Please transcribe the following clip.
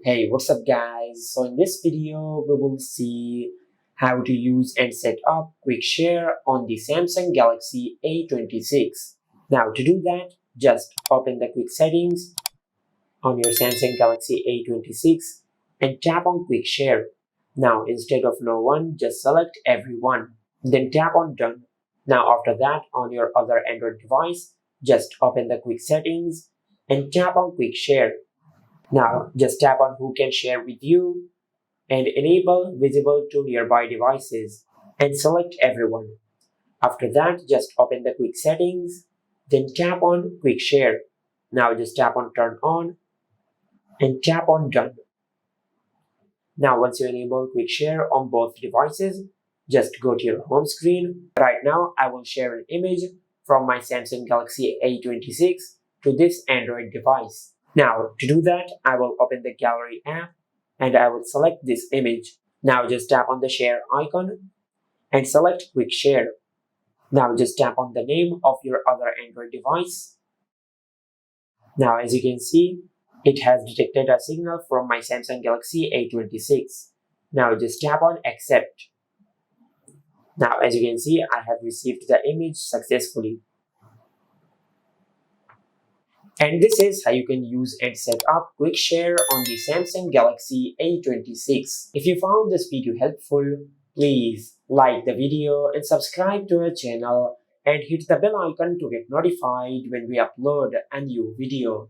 Hey, what's up guys? So in this video, we will see how to use and set up quick share on the Samsung Galaxy A26. Now to do that, just open the quick settings on your Samsung Galaxy A26 and tap on quick share. Now instead of no one, just select everyone. Then tap on done. Now after that, on your other Android device, just open the quick settings and tap on quick share. Now, just tap on who can share with you and enable visible to nearby devices and select everyone. After that, just open the quick settings, then tap on quick share. Now just tap on turn on and tap on done. Now once you enable quick share on both devices, just go to your home screen. Right now, I will share an image from my Samsung Galaxy A26 to this Android device. Now to do that, I will open the gallery app and I will select this image. Now just tap on the share icon and select quick share. Now just tap on the name of your other Android device. Now as you can see, it has detected a signal from my Samsung Galaxy A26. Now just tap on accept. Now as you can see, I have received the image successfully. And this is how you can use and set up quick share on the Samsung Galaxy A26. If you found this video helpful, please like the video and subscribe to our channel and hit the bell icon to get notified when we upload a new video.